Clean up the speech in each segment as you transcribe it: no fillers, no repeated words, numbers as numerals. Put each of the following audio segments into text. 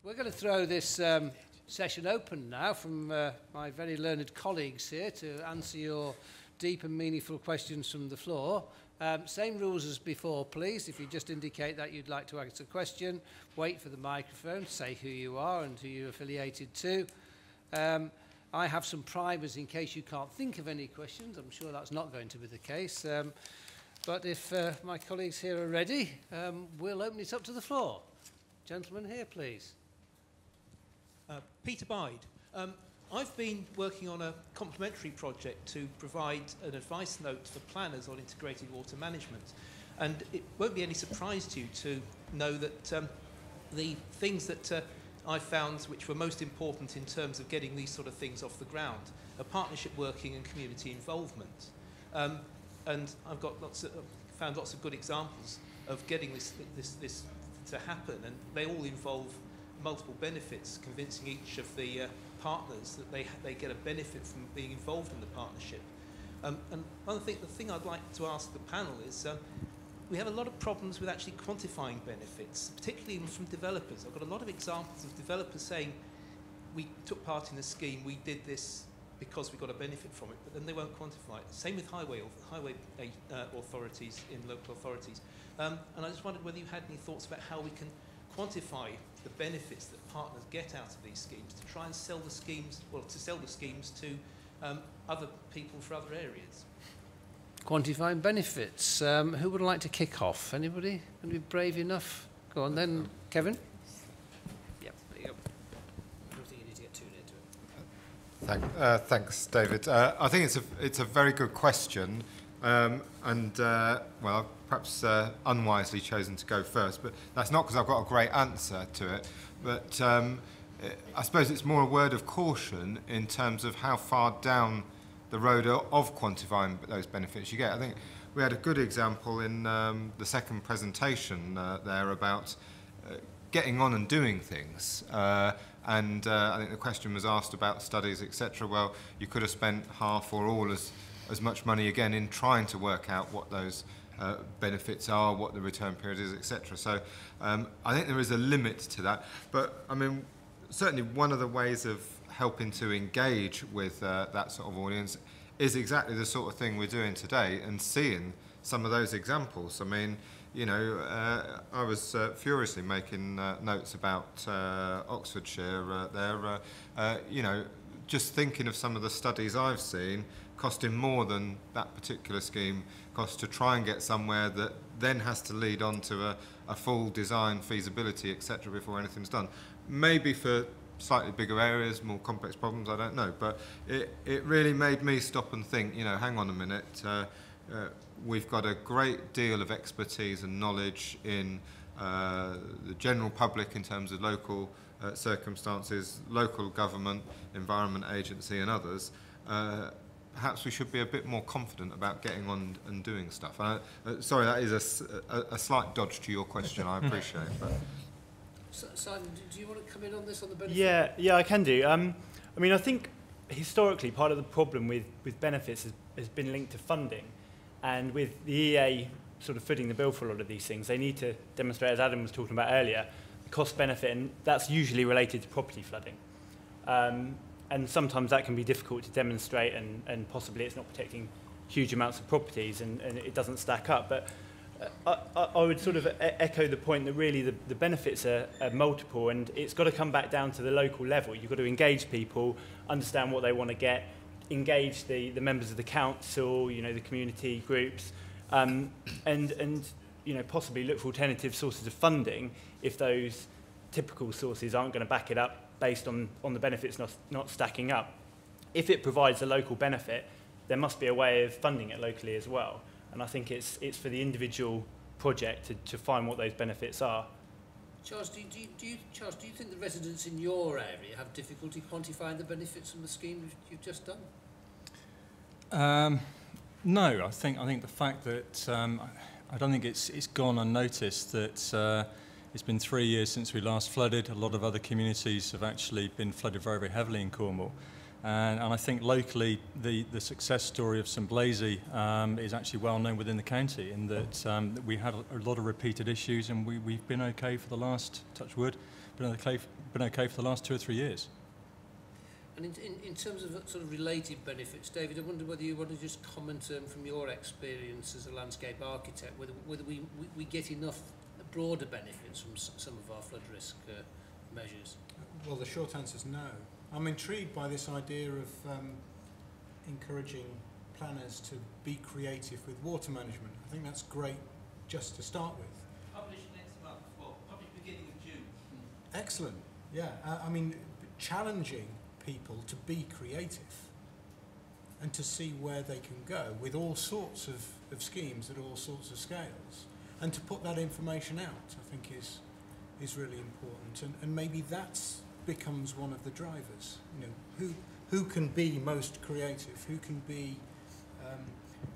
We're going to throw this session open now from my very learned colleagues here to answer your deep and meaningful questions from the floor. Same rules as before, please. If you just indicate that you'd like to ask a question, wait for the microphone, say who you are and who you're affiliated to. I have some primers in case you can't think of any questions. I'm sure that's not going to be the case. But if my colleagues here are ready, we'll open it up to the floor. Gentleman here, please. Peter Bide. I've been working on a complementary project to provide an advice note for planners on integrated water management. And it won't be any surprise to you to know that the things that I found which were most important in terms of getting these sort of things off the ground are partnership working and community involvement. And I've got found lots of good examples of getting this to happen, and they all involve multiple benefits, convincing each of the partners that they get a benefit from being involved in the partnership. And the thing I'd like to ask the panel is, we have a lot of problems with actually quantifying benefits, particularly from developers. I've got a lot of examples of developers saying, we took part in a scheme, we did this because we got a benefit from it, but then they won't quantify it. Same with highway authorities in local authorities. And I just wondered whether you had any thoughts about how we can quantify the benefits that partners get out of these schemes to try and sell the schemes, well, to sell the schemes to other people for other areas. Quantifying benefits. Who would like to kick off? Anybody? Can be brave enough? Go on then, Kevin. Yeah, there you go. I don't think you need to get too near to it. Thanks, David. I think it's a very good question, well, perhaps unwisely chosen to go first, but that's not because I've got a great answer to it. But I suppose it's more a word of caution in terms of how far down the road of quantifying those benefits you get. I think we had a good example in the second presentation there about getting on and doing things. And I think the question was asked about studies, etc. Well, you could have spent half or all as much money again in trying to work out what those benefits are, what the return period is, etc. So I think there is a limit to that. But I mean, certainly one of the ways of helping to engage with that sort of audience is exactly the sort of thing we're doing today and seeing some of those examples. I mean, you know, I was furiously making notes about Oxfordshire there, you know, just thinking of some of the studies I've seen costing more than that particular scheme costs to try and get somewhere that then has to lead on to a full design, feasibility, etc. before anything's done. Maybe for slightly bigger areas, more complex problems, I don't know. But it really made me stop and think, you know, hang on a minute. We've got a great deal of expertise and knowledge in the general public in terms of local circumstances, local government, environment agency and others. Perhaps we should be a bit more confident about getting on and doing stuff. Sorry, that is a slight dodge to your question, I appreciate. But. Simon, do you want to come in on this, on the benefit? Yeah, I can do. I mean, I think historically part of the problem with benefits has been linked to funding. And with the EA sort of footing the bill for a lot of these things, they need to demonstrate, as Adam was talking about earlier, the cost benefit, and that's usually related to property flooding. And sometimes that can be difficult to demonstrate, and possibly it's not protecting huge amounts of properties, and it doesn't stack up. But I would sort of echo the point that really the benefits are multiple, and it's got to come back down to the local level. You've got to engage people, understand what they want to get, engage the members of the council, you know, the community groups, and you know, possibly look for alternative sources of funding if those typical sources aren't going to back it up based on the benefits not stacking up. If it provides a local benefit, there must be a way of funding it locally as well. And I think it's for the individual project to find what those benefits are. Charles, do you think the residents in your area have difficulty quantifying the benefits from the scheme you've just done? No, I think the fact that I don't think it's gone unnoticed that it's been 3 years since we last flooded. A lot of other communities have actually been flooded very, very heavily in Cornwall. And I think locally, the success story of St Blasey is actually well known within the county in that we had a lot of repeated issues, and we've been okay for the last, touch wood, been okay for the last 2 or 3 years. And in terms of sort of related benefits, David, I wonder whether you want to just comment from your experience as a landscape architect, whether we get enough broader benefits from some of our flood risk measures. Well, the short answer is no. I'm intrigued by this idea of encouraging planners to be creative with water management. I think that's great just to start with. Publish next month, well, publish beginning of June. Excellent, yeah. I mean, challenging people to be creative and to see where they can go with all sorts of schemes at all sorts of scales, and to put that information out, I think is really important, and maybe that's becomes one of the drivers. You know, who can be most creative, who can be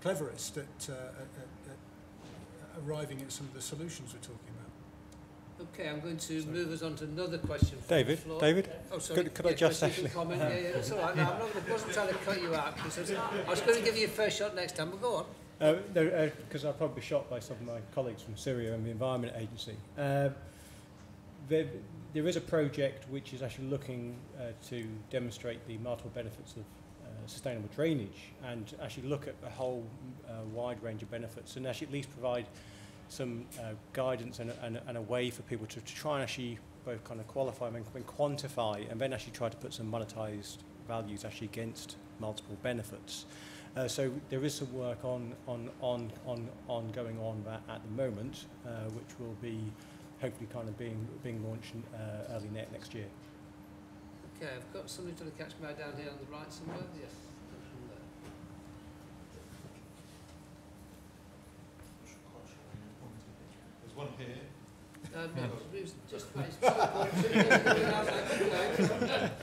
cleverest at arriving at some of the solutions we're talking about. Okay, I'm going to move us on to another question from David, the floor. David, Oh, sorry. could I just Chris, you actually... can comment. Yeah, that's all right. No, I wasn't trying to cut you out, because I was going to give you a fair shot next time, but go on. Because I'll probably be shocked by some of my colleagues from Syria and the Environment Agency. There is a project which is actually looking to demonstrate the multiple benefits of sustainable drainage, and actually look at a whole wide range of benefits, and actually at least provide some guidance and a way for people to try and actually both kind of qualify and quantify, and then actually try to put some monetized values actually against multiple benefits. So there is some work on going on that at the moment, which will be hopefully kind of being launched early next year. Okay, I've got somebody trying to catch me down here on the right somewhere. Yes. There's one here. It was just about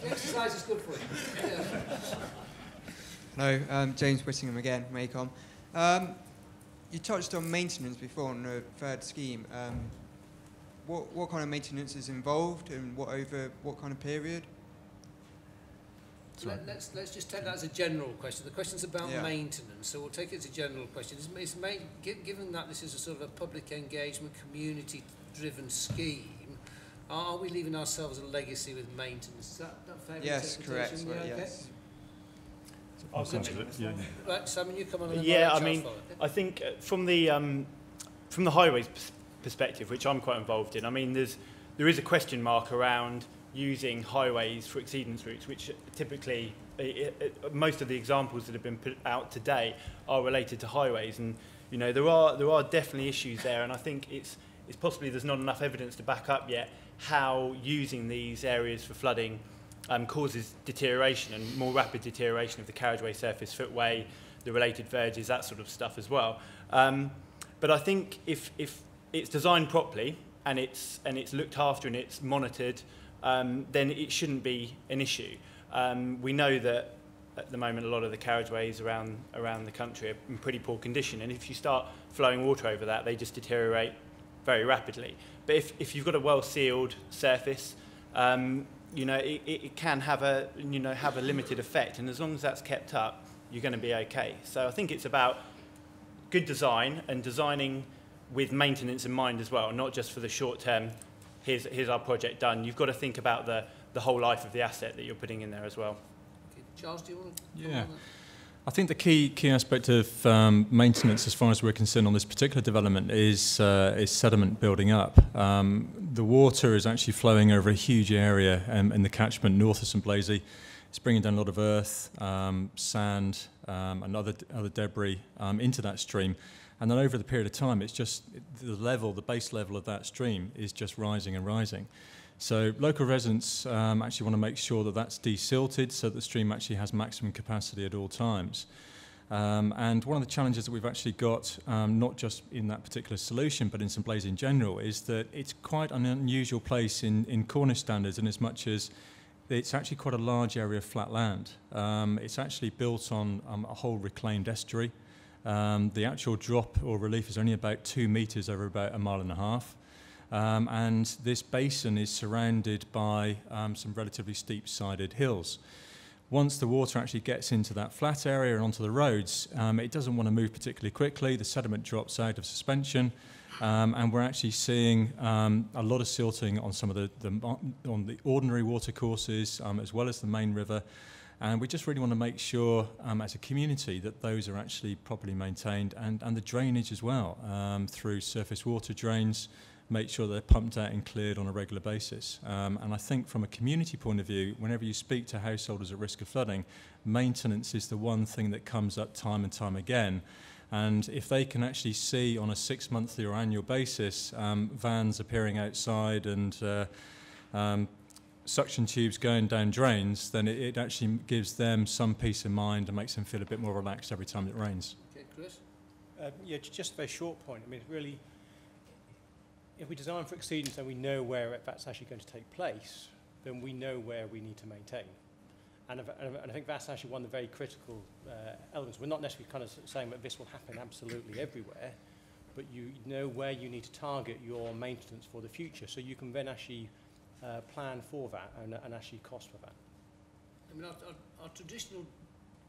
the exercise is good for you. Yeah. Hello, James Whittingham again from ACOM. You touched on maintenance before on the third scheme. What kind of maintenance is involved, and what kind of period? Let's just take that as a general question. The question's about maintenance, so we'll take it as a general question. Given that this is a sort of a public engagement, community-driven scheme, are we leaving ourselves a legacy with maintenance? Is that fair? Yes, correct. Yeah, okay. Yes. Right, Simon, you come on. Yeah, I mean, I think from the highways perspective, which I'm quite involved in, I mean, there is a question mark around using highways for exceedance routes, which typically most of the examples that have been put out today are related to highways, and you know there are definitely issues there, and I think it's possibly there's not enough evidence to back up yet how using these areas for flooding causes deterioration and more rapid deterioration of the carriageway surface, footway, the related verges, that sort of stuff as well. But I think if it's designed properly and it's looked after and it's monitored, then it shouldn't be an issue. We know that at the moment a lot of the carriageways around the country are in pretty poor condition, and if you start flowing water over that, they just deteriorate very rapidly. But if you've got a well-sealed surface, you know, it can have a limited effect, and as long as that's kept up, you're going to be okay. So I think it's about good design and designing with maintenance in mind as well, not just for the short term. Here's our project done. You've got to think about the whole life of the asset that you're putting in there as well. Okay. Charles, do you want to? Yeah. I think the key aspect of maintenance, as far as we're concerned on this particular development, is sediment building up. The water is actually flowing over a huge area in the catchment north of St Blasey. It's bringing down a lot of earth, sand, and other debris into that stream. And then over the period of time, it's just the base level of that stream is just rising and rising. So local residents actually want to make sure that that's desilted so that the stream actually has maximum capacity at all times. And one of the challenges that we've actually got, not just in that particular solution, but in St Blasey in general, is that it's quite an unusual place in Cornish standards, in as much as it's actually quite a large area of flat land. It's actually built on a whole reclaimed estuary. The actual drop or relief is only about 2 metres over about 1.5 miles. And this basin is surrounded by some relatively steep-sided hills. Once the water actually gets into that flat area and onto the roads, it doesn't want to move particularly quickly. The sediment drops out of suspension, And we're actually seeing a lot of silting on some of on the ordinary water courses, as well as the main river. And we just really want to make sure, as a community, that those are actually properly maintained, and the drainage as well, through surface water drains, make sure they're pumped out and cleared on a regular basis. And I think from a community point of view, whenever you speak to householders at risk of flooding, maintenance is the one thing that comes up time and time again. And if they can actually see on a 6-monthly or annual basis vans appearing outside and suction tubes going down drains, then it actually gives them some peace of mind and makes them feel a bit more relaxed every time it rains. Okay, Chris? Yeah, just a very short point. I mean, really, if we design for exceedance and we know where that's actually going to take place, then we know where we need to maintain. And I think that's actually one of the very critical elements. We're not necessarily kind of saying that this will happen absolutely everywhere, but you know where you need to target your maintenance for the future, so you can then actually plan for that and actually cost for that. I mean, our traditional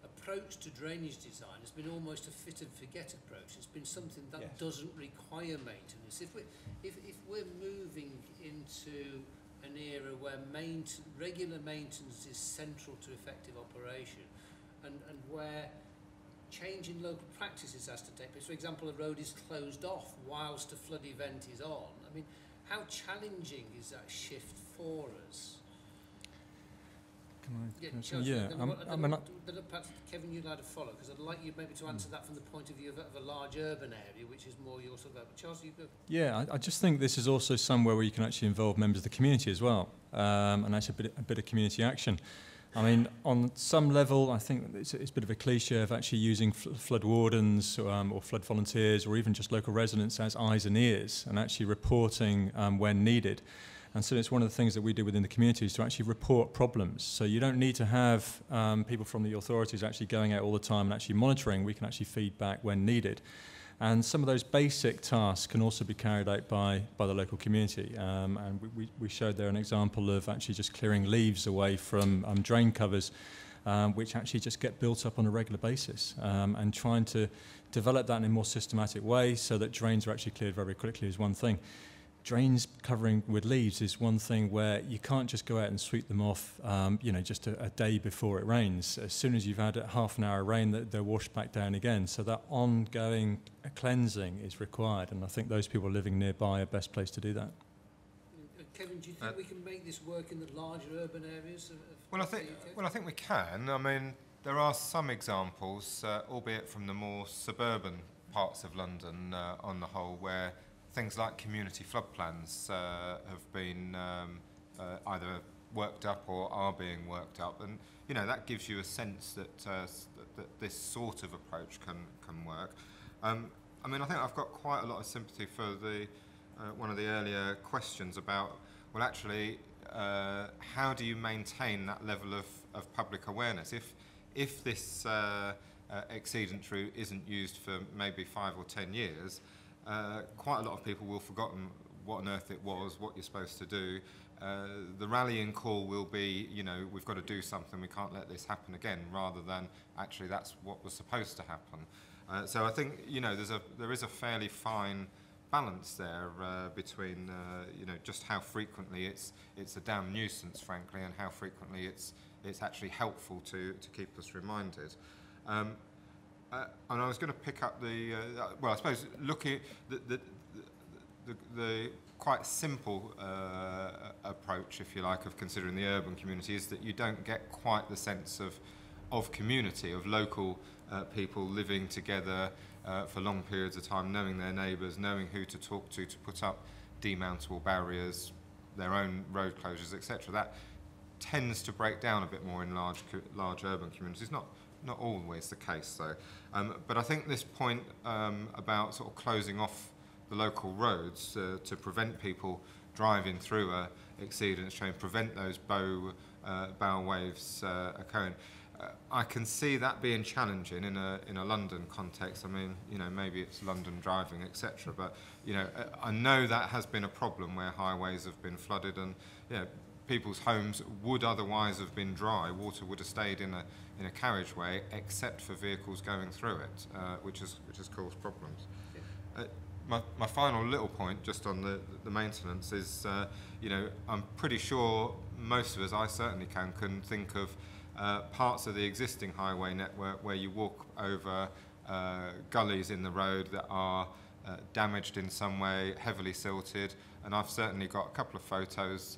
approach to drainage design has been almost a fit and forget approach. It's been something that doesn't require maintenance. If we're moving into an era where regular maintenance is central to effective operation, and where change in local practices has to take place. For example, a road is closed off whilst a flood event is on. I mean, how challenging is that shift for us? Perhaps Kevin, you'd like to follow, because I'd like you maybe to answer that from the point of view of a large urban area, which is more your sort of. Charles, you go. Yeah, I just think this is also somewhere where you can actually involve members of the community as well, and actually a bit of community action. I mean, on some level, I think it's a bit of a cliche of actually using flood wardens or flood volunteers, or even just local residents as eyes and ears, and actually reporting when needed. And so it's one of the things that we do within the community is to actually report problems. So you don't need to have people from the authorities actually going out all the time and actually monitoring. We can actually feed back when needed. And some of those basic tasks can also be carried out by the local community. And we showed there an example of actually just clearing leaves away from drain covers, which actually just get built up on a regular basis. And trying to develop that in a more systematic way so that drains are actually cleared very quickly is one thing. Drains covering with leaves is one thing where you can't just go out and sweep them off, just a day before it rains. As soon as you've had a half an hour of rain, they're washed back down again. So that ongoing cleansing is required, and I think those people living nearby are best placed to do that. Kevin, do you think we can make this work in the larger urban areas? Well, I think we can. I mean, there are some examples, albeit from the more suburban parts of London on the whole, where things like community flood plans have been either worked up or are being worked up, and that gives you a sense that that this sort of approach can work. I mean, I think I've got quite a lot of sympathy for the one of the earlier questions about, well, actually, how do you maintain that level of public awareness if this exceedance route isn't used for maybe 5 or 10 years? Quite a lot of people will have forgotten what on earth it was, what you're supposed to do. The rallying call will be, we've got to do something, we can't let this happen again, rather than actually that's what was supposed to happen. So I think, there is a fairly fine balance there between, just how frequently it's a damn nuisance, frankly, and how frequently it's actually helpful to keep us reminded. And I was going to pick up I suppose looking at the quite simple approach, if you like, of considering the urban community is that you don't get quite the sense of community, of local people living together for long periods of time, knowing their neighbours, knowing who to talk to put up demountable barriers, their own road closures, etc. That tends to break down a bit more in large urban communities. Not always the case, though. But I think this point about sort of closing off the local roads to prevent people driving through a exceedance train, prevent those bow waves occurring. I can see that being challenging in a London context. I mean, maybe it's London driving, etc. But I know that has been a problem where highways have been flooded, and people's homes would otherwise have been dry. Water would have stayed in a carriageway, except for vehicles going through it, which has caused problems. my final little point just on the maintenance is, you know, I'm pretty sure most of us, I certainly can think of parts of the existing highway network where you walk over gullies in the road that are damaged in some way, heavily silted, and I've certainly got a couple of photos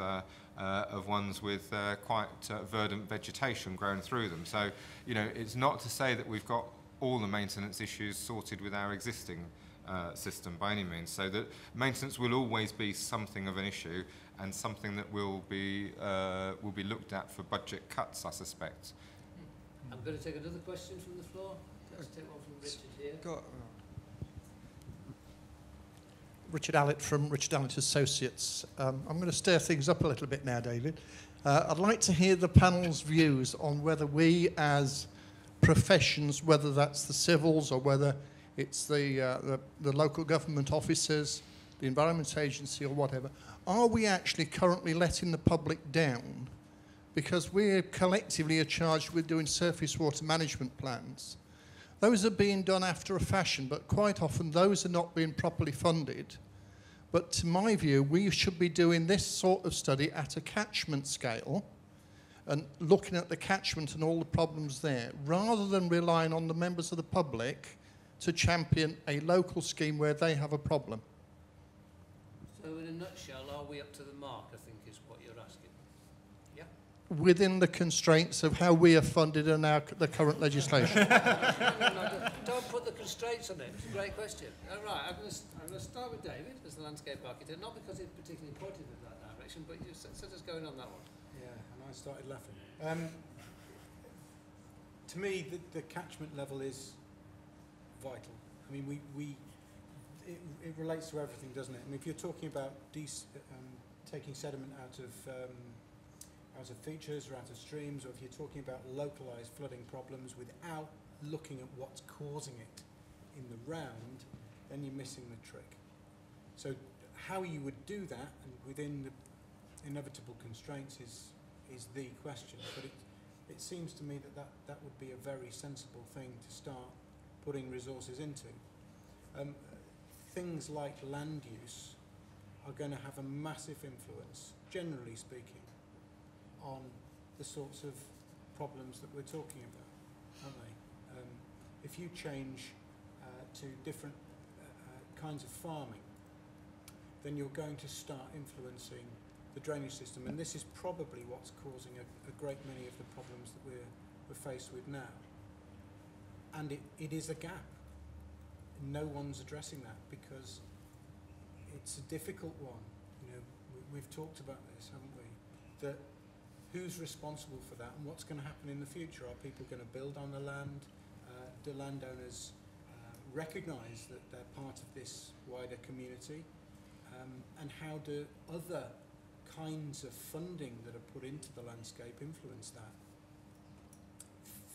of ones with quite verdant vegetation growing through them. So, you know, it's not to say that we've got all the maintenance issues sorted with our existing system by any means. So that maintenance will always be something of an issue and something that will be looked at for budget cuts, I suspect. I'm going to take another question from the floor. Let's take one from Richard here. Richard Allett from Richard Allett Associates. I'm going to stir things up a little bit now, David. I'd like to hear the panel's views on whether we as professions, whether that's the civils or whether it's the local government officers, the Environment Agency or whatever, are we actually currently letting the public down? Because we collectively are charged with doing surface water management plans. Those are being done after a fashion, but quite often those are not being properly funded. But to my view, we should be doing this sort of study at a catchment scale and looking at the catchment and all the problems there, rather than relying on the members of the public to champion a local scheme where they have a problem. So in a nutshell, are we up to the mark, I think is what you're asking? Yeah? Within the constraints of how we are funded and the current legislation. Don't put the constraints on it. It's a great question. All right, I'm going to start with David as the landscape architect, not because it's particularly pointed in that direction, but you set us going on that one. Yeah, and I started laughing. To me, the catchment level is vital. I mean, it relates to everything, doesn't it? I mean, if you're talking about taking sediment out of features or out of streams, or if you're talking about localized flooding problems without looking at what's causing it in the round, then you're missing the trick. So how you would do that, and within the inevitable constraints, is the question. But it seems to me that would be a very sensible thing to start putting resources into. Things like land use are going to have a massive influence, generally speaking, on the sorts of problems that we're talking about, aren't they? If you change to different kinds of farming, then you're going to start influencing the drainage system, and this is probably what's causing a great many of the problems that we're faced with now. And it is a gap. No one's addressing that because it's a difficult one. You know, we've talked about this, haven't we? That who's responsible for that and what's going to happen in the future? Are people going to build on the land? Do landowners recognise that they're part of this wider community? And how do other kinds of funding that are put into the landscape influence that?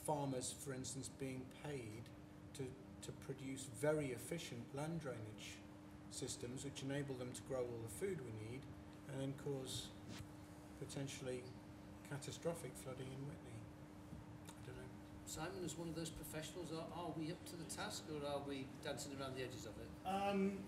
Farmers, for instance, being paid to produce very efficient land drainage systems which enable them to grow all the food we need and then cause potentially catastrophic flooding in Whitney. I don't know. Simon, as one of those professionals, are we up to the task or are we dancing around the edges of it?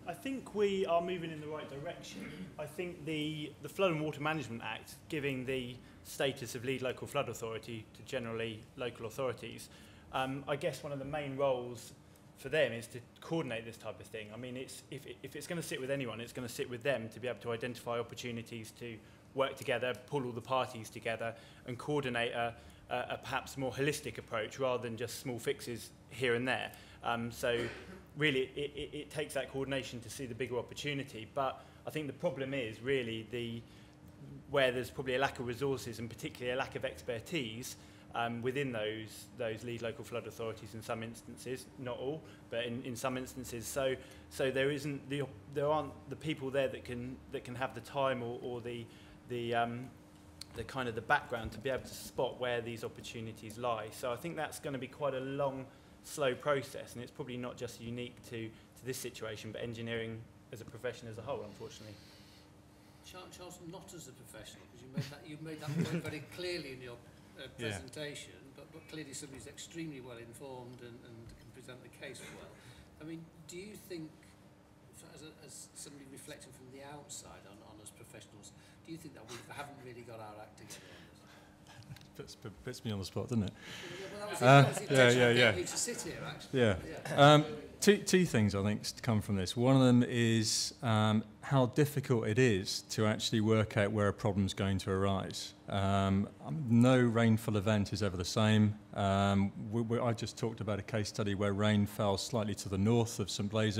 I think we are moving in the right direction. I think the Flood and Water Management Act, giving the status of lead local flood authority to generally local authorities, I guess one of the main roles for them is to coordinate this type of thing. I mean, if it's going to sit with anyone, it's going to sit with them to be able to identify opportunities to work together, pull all the parties together and coordinate a perhaps more holistic approach rather than just small fixes here and there. So really it takes that coordination to see the bigger opportunity. But I think the problem is really where there's probably a lack of resources and particularly a lack of expertise within those lead local flood authorities in some instances, not all, but in some instances. So there aren't the people there that can have the time or the kind of the background to be able to spot where these opportunities lie. So I think that's going to be quite a long, slow process, and it's probably not just unique to this situation, but engineering as a profession as a whole, unfortunately. Charles, not as a professional, because you made that point very clearly in your presentation, but clearly somebody who's extremely well informed and can present the case well. I mean, do you think as somebody reflecting from the outside on us professionals, do you think that we haven't really got our act together on this? Puts me on the spot, doesn't it? That was it. Me to sit here, actually. Yeah. Two things I think to come from this. One of them is how difficult it is to actually work out where a problem's going to arise. No rainfall event is ever the same. I just talked about a case study where rain fell slightly to the north of St Blaise.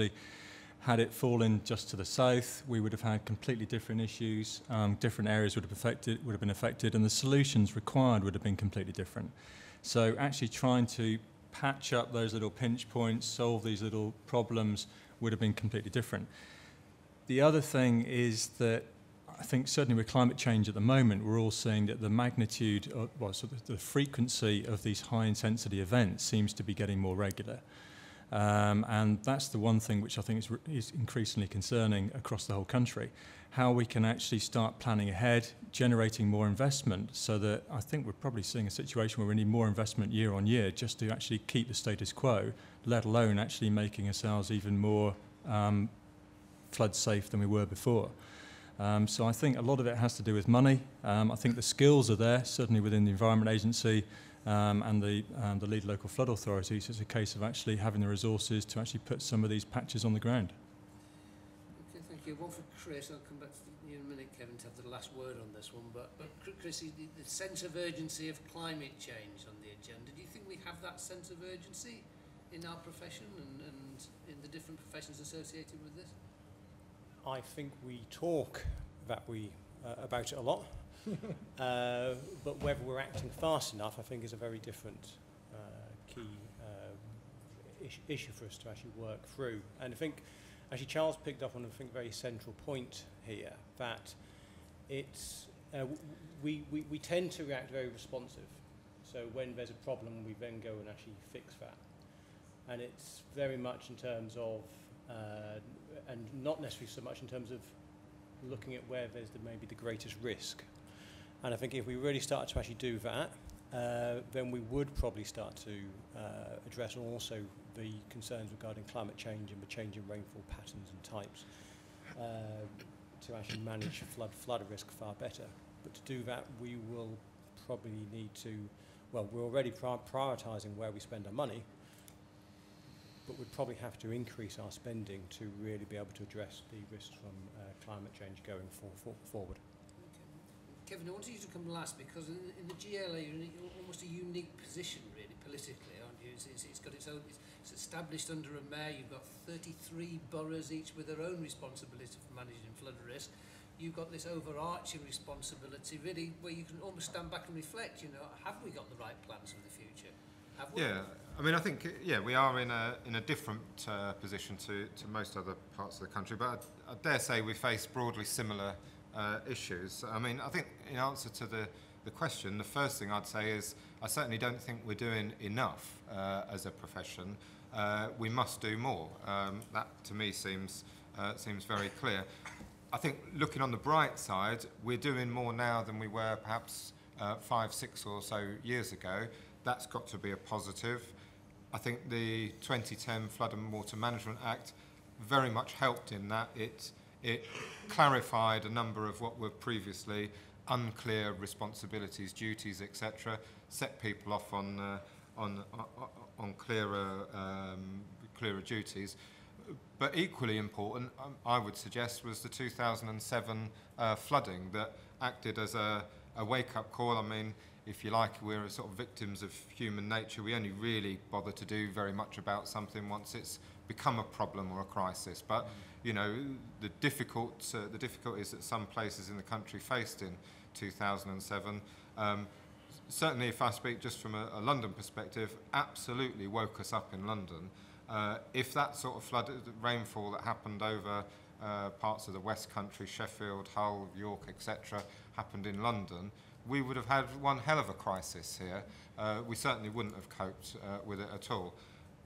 Had it fallen just to the south, we would have had completely different issues. Different areas would have been affected, and the solutions required would have been completely different. So actually trying to patch up those little pinch points, solve these little problems, would have been completely different. The other thing is that I think certainly with climate change at the moment, we're all seeing that the magnitude, the frequency of these high-intensity events seems to be getting more regular. And that's the one thing which I think is increasingly concerning across the whole country. How we can actually start planning ahead, generating more investment, so that I think we're probably seeing a situation where we need more investment year on year just to actually keep the status quo, let alone actually making ourselves even more flood safe than we were before. So I think a lot of it has to do with money. I think the skills are there, certainly within the Environment Agency and the lead local flood authorities. It's a case of actually having the resources to actually put some of these patches on the ground. Okay, thank you. One for Chris. I'll come back to you in a minute, Kevin, to have the last word on this one. But Chris, the sense of urgency of climate change on the agenda, do you think we have that sense of urgency in our profession and in the different professions associated with this? I think we talk about it a lot, but whether we're acting fast enough, I think, is a very different key issue for us to actually work through. And I think, actually, Charles picked up on a very central point here, that it's we tend to react very responsive. So when there's a problem, we then go and actually fix that. And it's very much in terms of and not necessarily so much in terms of looking at where there's maybe the greatest risk. And I think if we really started to actually do that, then we would probably start to address also the concerns regarding climate change and the change in rainfall patterns and types to actually manage flood risk far better. But to do that, we will probably need to, well, we're already prioritising where we spend our money, but we'd probably have to increase our spending to really be able to address the risks from climate change going forward. Okay. Kevin, I wanted you to come last because in the GLA you're in almost a unique position really politically, aren't you? It's got its own, it's established under a mayor, you've got 33 boroughs each with their own responsibility for managing flood risk. You've got this overarching responsibility really where you can almost stand back and reflect, you know, have we got the right plans for the future? Have we? Yeah, I mean, I think, we are in a different position to most other parts of the country, but I dare say we face broadly similar issues. I mean, I think in answer to the question, the first thing I'd say is I certainly don't think we're doing enough as a profession. We must do more. That, to me, seems very clear. I think looking on the bright side, we're doing more now than we were perhaps 5, 6 or so years ago. That's got to be a positive. I think the 2010 Flood and Water Management Act very much helped in that. It clarified a number of what were previously unclear responsibilities, duties, etc. Set people off on clearer duties. But equally important, I would suggest, was the 2007 flooding that acted as a wake-up call. I mean, if you like, we're sort of victims of human nature. We only really bother to do very much about something once it's become a problem or a crisis. But, you know, the difficulties that some places in the country faced in 2007, certainly if I speak just from a London perspective, absolutely woke us up in London. If that sort of flood rainfall that happened over parts of the West Country, Sheffield, Hull, York, etc., happened in London, we would have had one hell of a crisis here. We certainly wouldn't have coped with it at all.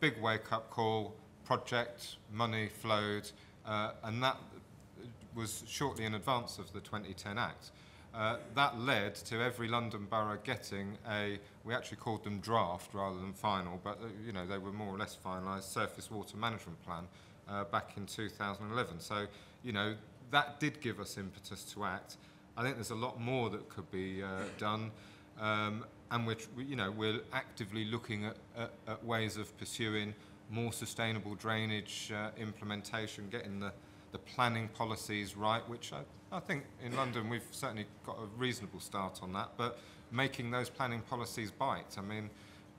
Big wake-up call, project, money flowed, and that was shortly in advance of the 2010 Act. That led to every London borough getting we actually called them draft rather than final, but you know, they were more or less finalised, surface water management plan back in 2011. So, you know, that did give us impetus to act. I think there's a lot more that could be done, and we're actively looking at ways of pursuing more sustainable drainage implementation, getting the planning policies right, which I think in London we've certainly got a reasonable start on that, but making those planning policies bite. I mean,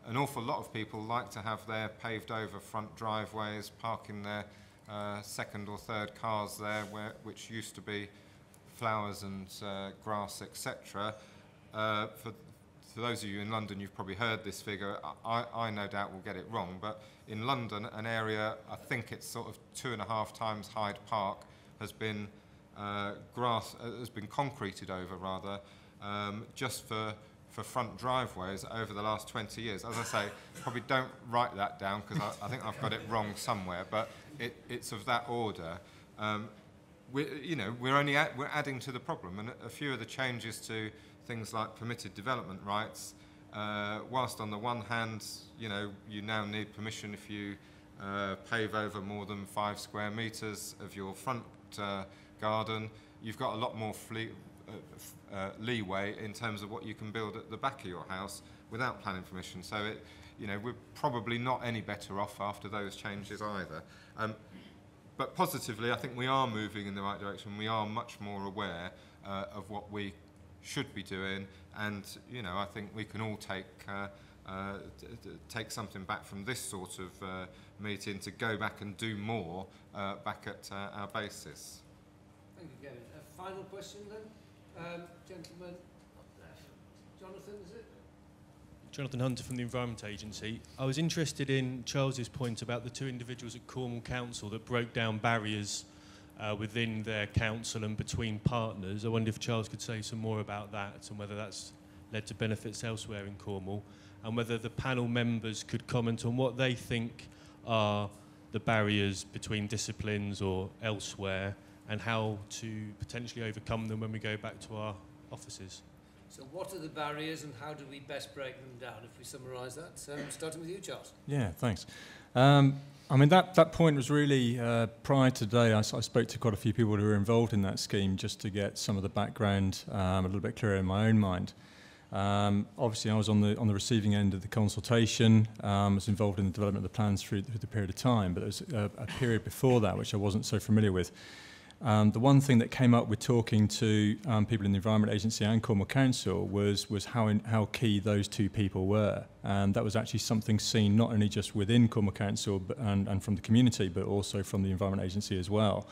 an awful lot of people like to have their paved over front driveways, parking their second or third cars there, which used to be flowers and grass, etc. For those of you in London, you've probably heard this figure. I no doubt will get it wrong, but in London, an area, I think it's sort of 2.5 times Hyde Park, has been has been concreted over rather, just for front driveways over the last 20 years. As I say, probably don't write that down because I think I've got it wrong somewhere, but it's of that order. We're adding to the problem, and a few of the changes to things like permitted development rights, whilst on the one hand, you now need permission if you pave over more than 5 square metres of your front garden, you've got a lot more leeway in terms of what you can build at the back of your house without planning permission. So we're probably not any better off after those changes either. But positively, I think we are moving in the right direction. We are much more aware of what we should be doing, and I think we can all take something back from this sort of meeting to go back and do more back at our basis. Thank you, Gavin. A final question then, gentleman up there. Jonathan, is it? Jonathan Hunter from the Environment Agency. I was interested in Charles's point about the 2 individuals at Cornwall Council that broke down barriers within their council and between partners. I wonder if Charles could say some more about that and whether that's led to benefits elsewhere in Cornwall, and whether the panel members could comment on what they think are the barriers between disciplines or elsewhere and how to potentially overcome them when we go back to our offices. So what are the barriers and how do we best break them down, if we summarise that? Starting with you, Charles. Yeah, thanks. I mean, that point was really, prior to today, I spoke to quite a few people who were involved in that scheme just to get some of the background a little bit clearer in my own mind. Obviously, I was on the receiving end of the consultation, was involved in the development of the plans through the period of time, but there was a period before that which I wasn't so familiar with. The one thing that came up with talking to people in the Environment Agency and Cornwall Council was how key those 2 people were. And that was actually something seen not only just within Cornwall Council and from the community, but also from the Environment Agency as well.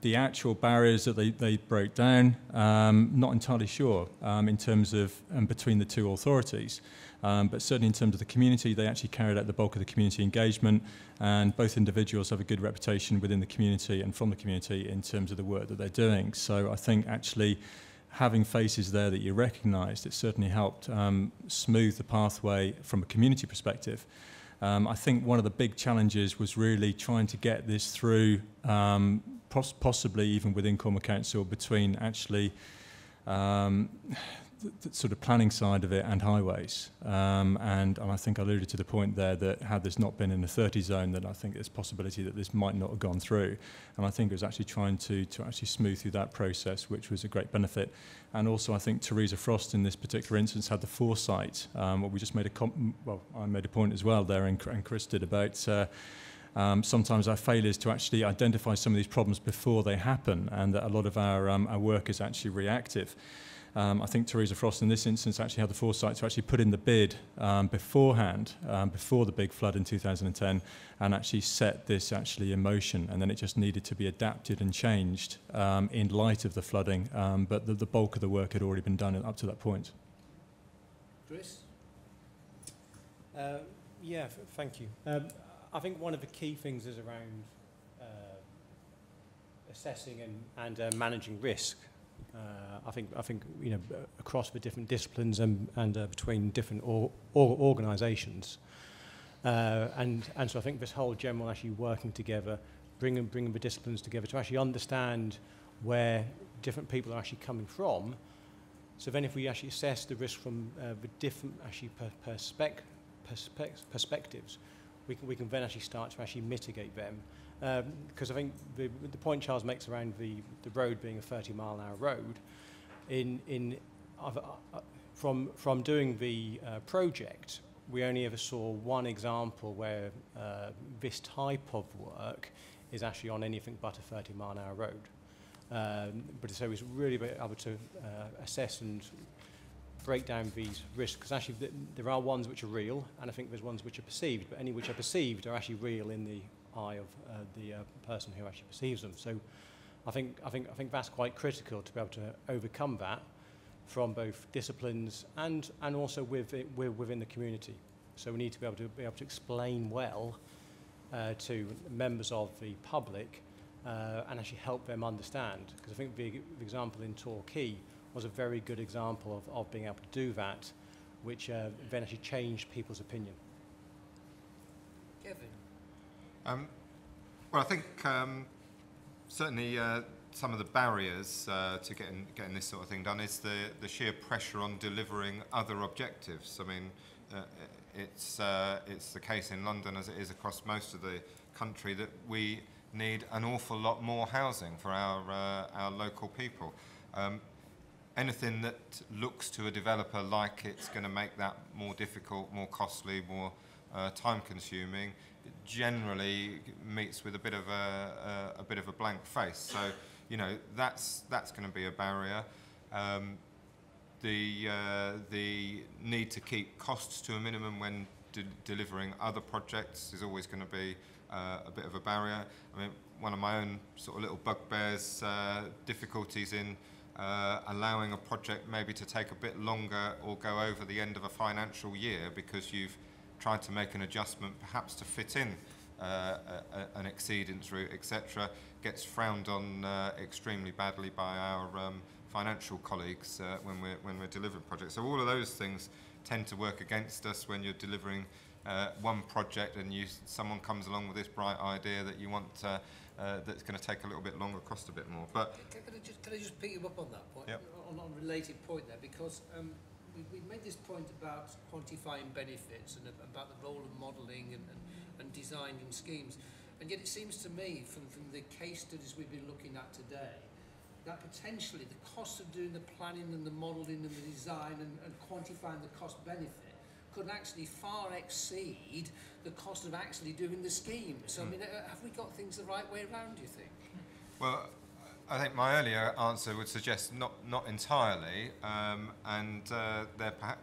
The actual barriers that they broke down, not entirely sure in terms of between the 2 authorities. But certainly in terms of the community, they actually carried out the bulk of the community engagement, and both individuals have a good reputation within the community and from the community in terms of the work that they're doing. So I think actually having faces there that you recognised, it certainly helped smooth the pathway from a community perspective. I think one of the big challenges was really trying to get this through, possibly even within Cornwall Council, between actually the sort of planning side of it and highways. And I think I alluded to the point there that had this not been in the 30 zone, then I think there's a possibility that this might not have gone through. And I think it was actually trying to actually smooth through that process, which was a great benefit. And also I think Teresa Frost in this particular instance had the foresight. What we just made I made a point as well there, and Chris did, about sometimes our failures to actually identify some of these problems before they happen, and that a lot of our work is actually reactive. I think Teresa Frost in this instance actually had the foresight to actually put in the bid beforehand, before the big flood in 2010, and actually set this actually in motion, and then it just needed to be adapted and changed in light of the flooding, but the bulk of the work had already been done up to that point. Chris? Thank you. I think one of the key things is around assessing and managing risk. I think across the different disciplines and between different organisations, and so I think this whole general actually working together, bringing the disciplines together to actually understand where different people are actually coming from. So then, if we actually assess the risk from the different actually perspectives, we can then actually start to actually mitigate them. Because I think the point Charles makes around the road being a 30-mile-an-hour road, from doing the project, we only ever saw one example where this type of work is actually on anything but a 30-mile-an-hour road. But so it's really able to assess and break down these risks, because actually there are ones which are real, and I think there's ones which are perceived, but any which are perceived are actually real in the eye of the person who actually perceives them. So I think that's quite critical to be able to overcome that from both disciplines and also within the community. So we need to be able to explain well to members of the public and actually help them understand. Because I think the example in Torquay was a very good example of being able to do that, which then actually changed people's opinion. Kevin? Well, I think certainly some of the barriers to getting this sort of thing done is the sheer pressure on delivering other objectives. I mean, it's the case in London, as it is across most of the country, that we need an awful lot more housing for our local people. Anything that looks to a developer like it's going to make that more difficult, more costly, more time-consuming, generally meets with a bit of a blank face. So, you know, that's going to be a barrier. The need to keep costs to a minimum when delivering other projects is always going to be a bit of a barrier. I mean, one of my own sort of little bugbears, difficulties in allowing a project maybe to take a bit longer or go over the end of a financial year because you've tried to make an adjustment perhaps to fit in an exceedance route, etc., gets frowned on extremely badly by our financial colleagues when we're delivering projects. So all of those things tend to work against us when you're delivering one project and someone comes along with this bright idea that you want that's going to take a little bit longer, cost a bit more. But can I just pick you up on that point, yep. on a related point there, because we made this point about quantifying benefits and about the role of modelling and designing schemes, and yet it seems to me from the case studies we've been looking at today that potentially the cost of doing the planning and the modelling and the design and quantifying the cost benefit could actually far exceed the cost of actually doing the scheme. So I mean, have we got things the right way around, do you think? Well, I think my earlier answer would suggest not entirely, and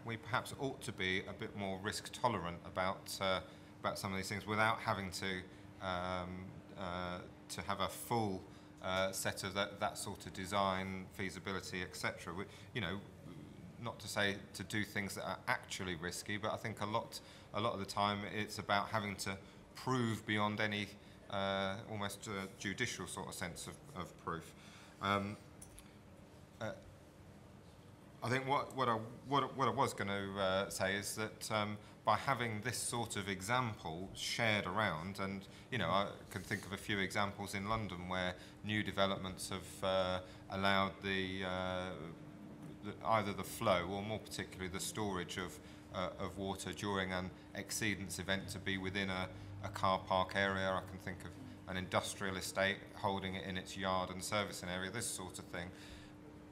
we perhaps ought to be a bit more risk tolerant about some of these things without having to have a full set of that sort of design, feasibility, etc. You know, not to say to do things that are actually risky, but I think a lot of the time it's about having to prove beyond any almost judicial sort of sense of proof. I think what I was going to say is that by having this sort of example shared around, and you know, I can think of a few examples in London where new developments have allowed either the flow or more particularly the storage of water during an exceedance event to be within a car park area. I can think of an industrial estate holding it in its yard and servicing area, this sort of thing.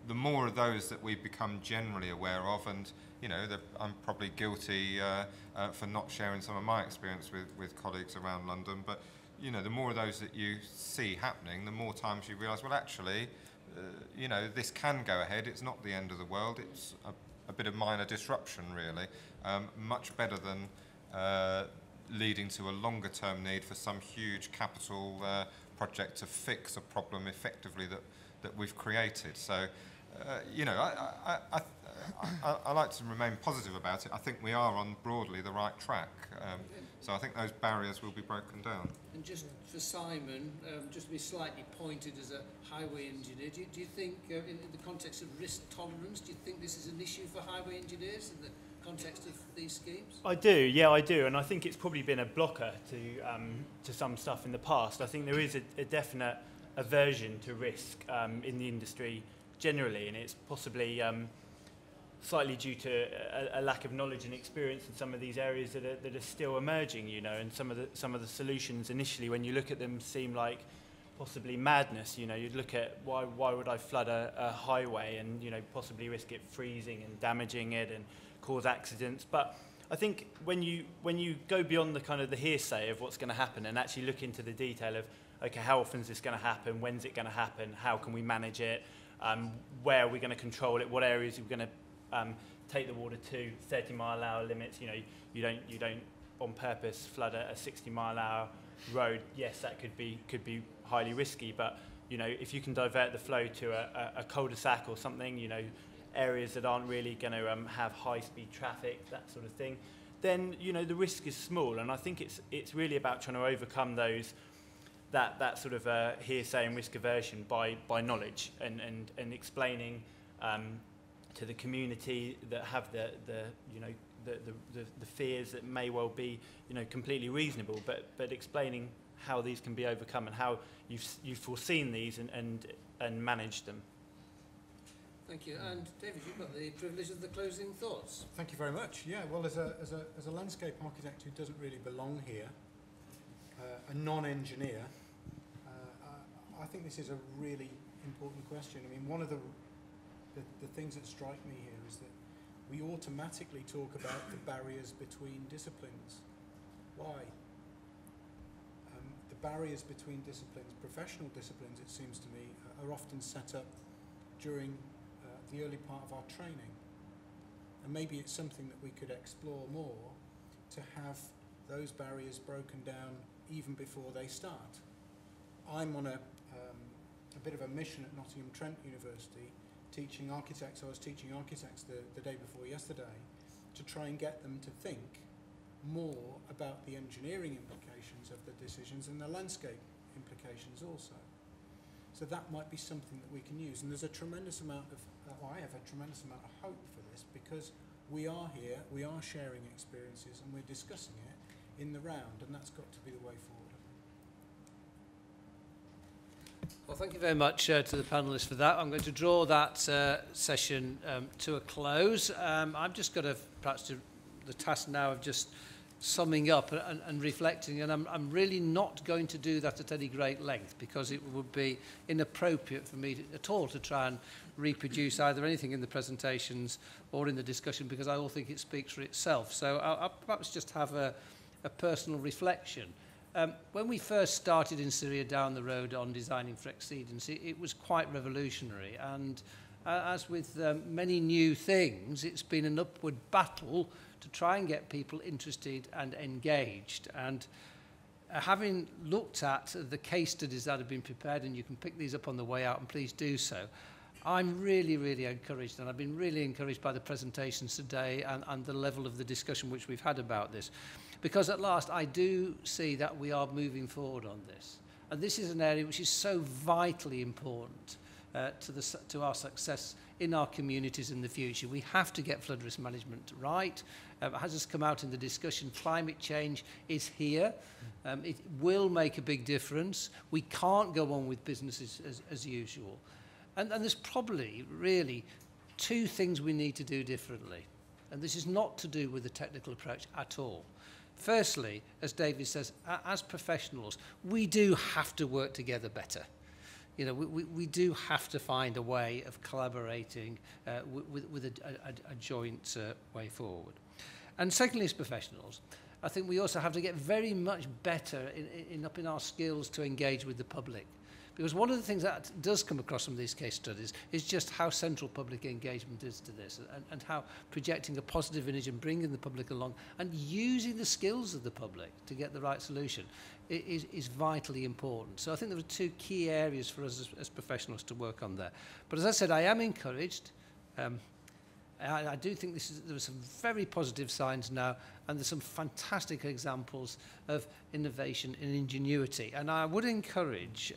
The more of those that we become generally aware of, and you know, I'm probably guilty for not sharing some of my experience with colleagues around London, but you know, the more of those that you see happening, the more times you realise, well, actually, you know, this can go ahead. It's not the end of the world. It's a bit of minor disruption, really. Much better than leading to a longer-term need for some huge capital project to fix a problem effectively that we've created. So, you know, I like to remain positive about it. I think we are on broadly the right track. So I think those barriers will be broken down. And just for Simon, just to be slightly pointed as a highway engineer, do you think, in the context of risk tolerance, do you think this is an issue for highway engineers in the context of these schemes? I do, yeah, I do, and I think it's probably been a blocker to some stuff in the past. I think there is a definite aversion to risk in the industry generally, and it's possibly slightly due to a lack of knowledge and experience in some of these areas that are still emerging, you know, and some of the solutions initially, when you look at them, seem like possibly madness. You know, you'd look at why would I flood a highway and, you know, possibly risk it freezing and damaging it and cause accidents. But I think when you go beyond the kind of the hearsay of what's going to happen and actually look into the detail of, okay, how often is this going to happen? When's it going to happen? How can we manage it? Where are we going to control it? What areas are we going to take the water to? 30-mile-an-hour limits. You know, you don't on purpose flood a 60-mile-an-hour road. Yes, that could be highly risky, but you know, if you can divert the flow to a cul-de-sac or something, you know, areas that aren't really going to have high-speed traffic, that sort of thing, then you know the risk is small. And I think it's really about trying to overcome that sort of hearsay and risk aversion by knowledge and explaining to the community that have the fears that may well be, you know, completely reasonable, but explaining how these can be overcome and how you've foreseen these and managed them. Thank you. And David, you've got the privilege of the closing thoughts. Thank you very much. Yeah, well, as a landscape architect who doesn't really belong here, a non-engineer, I think this is a really important question. I mean, one of the things that strike me here is that we automatically talk about the barriers between disciplines. Why? The barriers between disciplines, professional disciplines, it seems to me, are often set up during the early part of our training. And maybe it's something that we could explore more, to have those barriers broken down even before they start. I'm on a bit of a mission at Nottingham Trent University, teaching architects. I was teaching architects the day before yesterday to try and get them to think more about the engineering implications of the decisions and the landscape implications also. So that might be something that we can use. And there's a tremendous amount of, I have a tremendous amount of hope for this, because we are here, we are sharing experiences, and we're discussing it in the round, and that's got to be the way forward. Well, thank you very much to the panellists for that. I'm going to draw that session to a close. I've just got perhaps the task now of just summing up and reflecting, and I'm really not going to do that at any great length, because it would be inappropriate for me at all to try and reproduce either anything in the presentations or in the discussion, because I all think it speaks for itself. So I'll perhaps just have a personal reflection. When we first started in Syria down the road on designing for exceedance, it was quite revolutionary, and as with many new things, it's been an upward battle to try and get people interested and engaged. And having looked at the case studies that have been prepared, and you can pick these up on the way out, and please do so, I'm really, really encouraged, and I've been really encouraged by the presentations today and the level of the discussion which we've had about this. Because at last I do see that we are moving forward on this. And this is an area which is so vitally important to our success in our communities in the future. We have to get flood risk management right. As has come out in the discussion, climate change is here. It will make a big difference. We can't go on with business as usual. And there's probably really two things we need to do differently. And this is not to do with the technical approach at all. Firstly, as David says, as professionals, we do have to work together better. You know, we do have to find a way of collaborating with a joint way forward. And secondly, as professionals, I think we also have to get very much better in upping our skills to engage with the public. Because one of the things that does come across from these case studies is just how central public engagement is to this, and how projecting a positive image and bringing the public along and using the skills of the public to get the right solution is vitally important. So I think there are two key areas for us as professionals to work on there. But as I said, I am encouraged. I do think there are some very positive signs now, and there's some fantastic examples of innovation and ingenuity. And I would encourage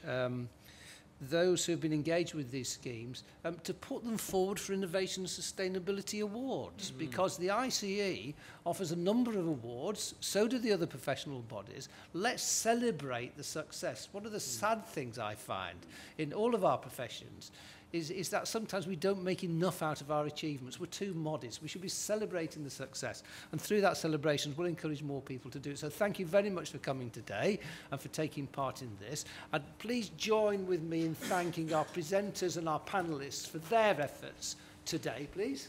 those who have been engaged with these schemes to put them forward for Innovation and Sustainability Awards, because the ICE offers a number of awards, so do the other professional bodies. Let's celebrate the success. One of the sad things I find in all of our professions is that sometimes we don't make enough out of our achievements. We're too modest. We should be celebrating the success. And through that celebration, we'll encourage more people to do it. So thank you very much for coming today and for taking part in this. And please join with me in thanking our presenters and our panellists for their efforts today, please.